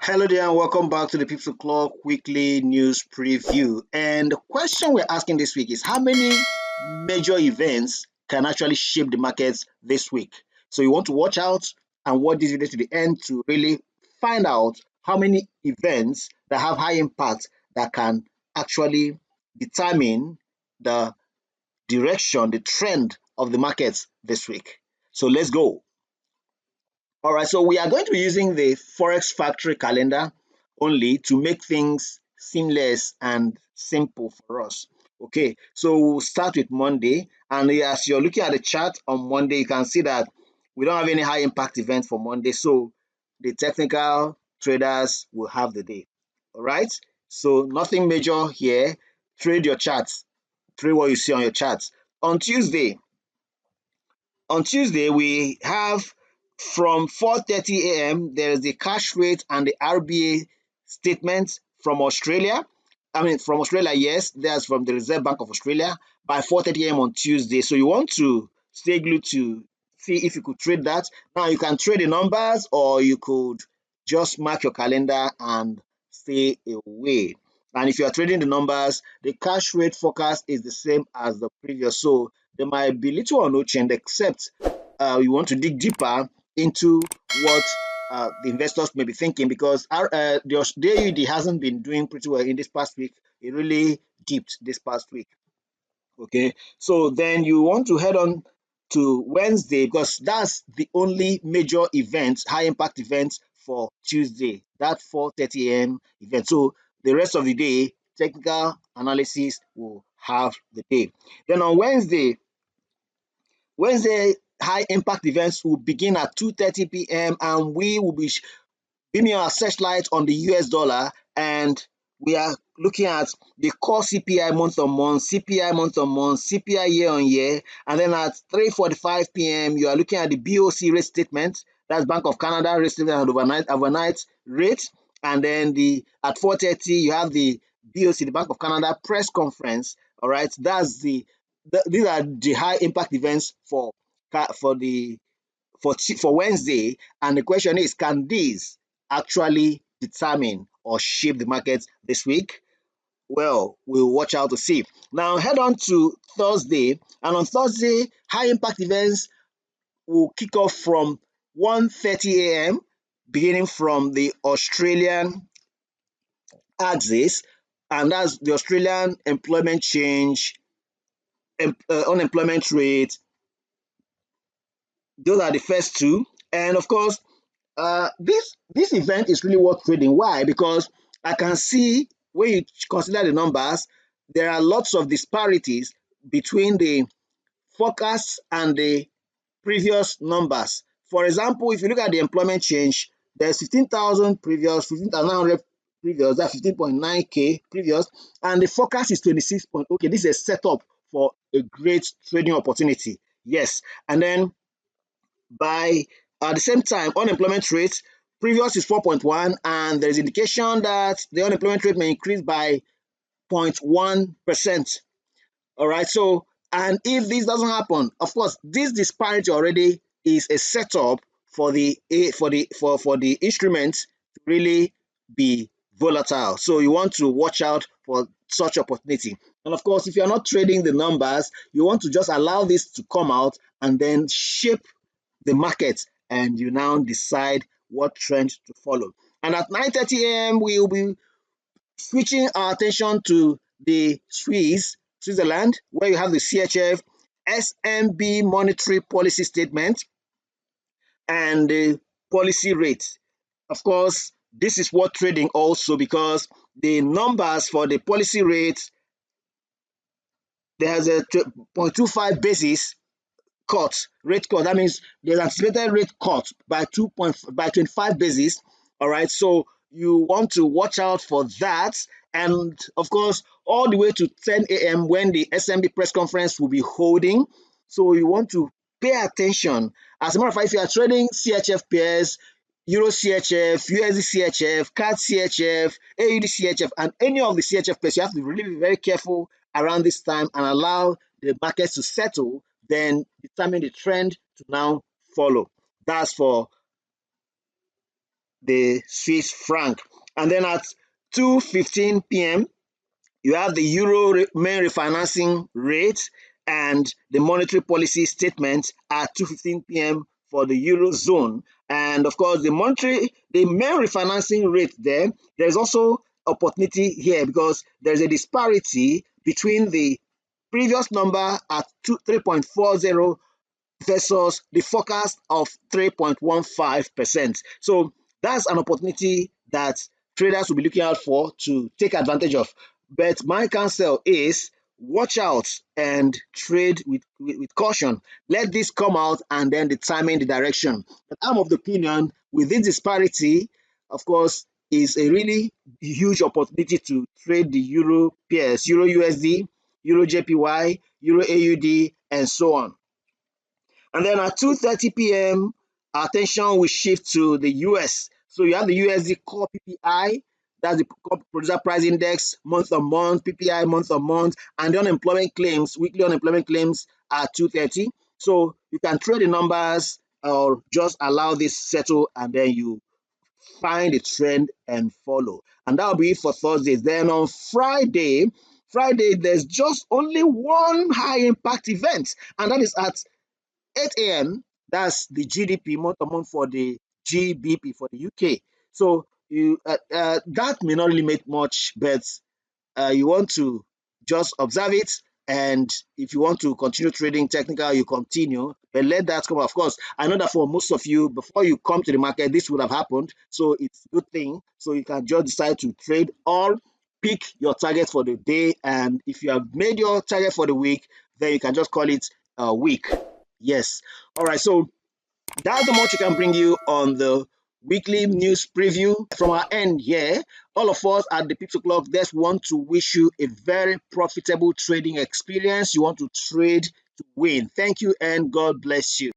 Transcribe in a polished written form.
Hello there and welcome back to the Pipsoclock weekly news preview. And the question we're asking this week is how many major events can actually shape the markets this week? So you want to watch out and watch this video to the end to really find out how many events that have high impact that can actually determine the direction, the trend of the markets this week. So let's go. All right, so we are going to be using the Forex Factory calendar only to make things seamless and simple for us. Okay, so we'll start with Monday. And as you're looking at the chart on Monday, you can see that we don't have any high impact event for Monday. So the technical traders will have the day. All right, so nothing major here. Trade your charts, trade what you see on your charts. On Tuesday, we have from 4:30 a.m. there is the cash rate and the RBA statement from Australia. From Australia, yes, that's from the Reserve Bank of Australia by 4:30 a.m. on Tuesday. So you want to stay glued to see if you could trade that. Now you can trade the numbers or you could just mark your calendar and stay away. And if you are trading the numbers, the cash rate forecast is the same as the previous. So there might be little or no change except you want to dig deeper into what the investors may be thinking because the AUD hasn't been doing pretty well in this past week. It really dipped this past week. Okay, so then you want to head on to Wednesday because that's the only major event, high impact event for Tuesday, that 4:30 a.m. event. So the rest of the day, technical analysis will have the day. Then on Wednesday high impact events will begin at 2:30 p.m. and we will be beaming our searchlight on the US dollar, and we are looking at the core CPI month on month, CPI month on month, CPI year on year, and then at 3:45 p.m. you are looking at the BOC rate statement, that's Bank of Canada rate statement and overnight rate, and then at 4:30 you have the BOC, the Bank of Canada press conference. All right, these are the high impact events for Wednesday, and the question is, can these actually determine or shape the markets this week? Well, we'll watch out to see. Now head on to Thursday, and on Thursday, high impact events will kick off from 1:30 a.m. beginning from the Australian axis, and that's the Australian employment change, unemployment rate. Those are the first two, and of course this event is really worth trading. Why? Because I can see when you consider the numbers, there are lots of disparities between the forecasts and the previous numbers. For example, if you look at the employment change, there's 15,000 previous, 15,900 previous, that's 15.9K previous, and the forecast is 26. Okay, this is a setup for a great trading opportunity. Yes, and then by at the same time, unemployment rate previous is 4.1, and there is indication that the unemployment rate may increase by 0.1%. All right, so and if this doesn't happen, of course, this disparity already is a setup for the instrument to really be volatile. So you want to watch out for such opportunity. And of course, if you're not trading the numbers, you want to just allow this to come out and then shape the market, and you now decide what trend to follow. And at 9:30 a.m. we will be switching our attention to the Switzerland, where you have the CHF SMB monetary policy statement and the policy rate. Of course, this is worth trading also because the numbers for the policy rate, there's a 0.25 basis rate cut. That means there's anticipated rate cut by 25 basis. All right, so you want to watch out for that. And of course, all the way to 10 a.m. when the SMB press conference will be holding. So you want to pay attention. As a matter of fact, if you are trading CHF pairs, Euro CHF, USD CHF, CAD CHF, AUD CHF, and any of the CHF pairs, you have to really be very careful around this time and allow the markets to settle, then determine the trend to now follow. That's for the Swiss franc. And then at 2:15 p.m., you have the euro main refinancing rate and the monetary policy statement at 2:15 p.m. for the eurozone. And of course, the main refinancing rate there's also opportunity here because there's a disparity between the previous number at 3.40 versus the forecast of 3.15%. So that's an opportunity that traders will be looking out for to take advantage of. But my counsel is watch out and trade with caution. Let this come out and then determine the direction. But I'm of the opinion with this disparity, of course, is a really huge opportunity to trade the euro pairs, euro USD, euro JPY, euro AUD, and so on. And then at 2:30 p.m., our attention will shift to the US. So you have the USD core PPI, that's the core producer price index, month on month, PPI month on month, and the unemployment claims, weekly unemployment claims at 2:30. So you can trade the numbers or just allow this settle and then you find a trend and follow. And that'll be it for Thursday. Then on Friday, there's just only one high impact event, and that is at 8 a.m. That's the GDP month on month for the GBP for the UK. So that may not really make much, but you want to just observe it. And if you want to continue trading technical, you continue, but let that come. Of course, I know that for most of you, before you come to the market, this would have happened. So it's a good thing. So you can just decide to trade or pick your target for the day. And if you have made your target for the week, then you can just call it a week. Yes. All right. So that's the much we can bring you on the weekly news preview from our end here. All of us at the Pipsoclock just want to wish you a very profitable trading experience. You want to trade to win. Thank you and God bless you.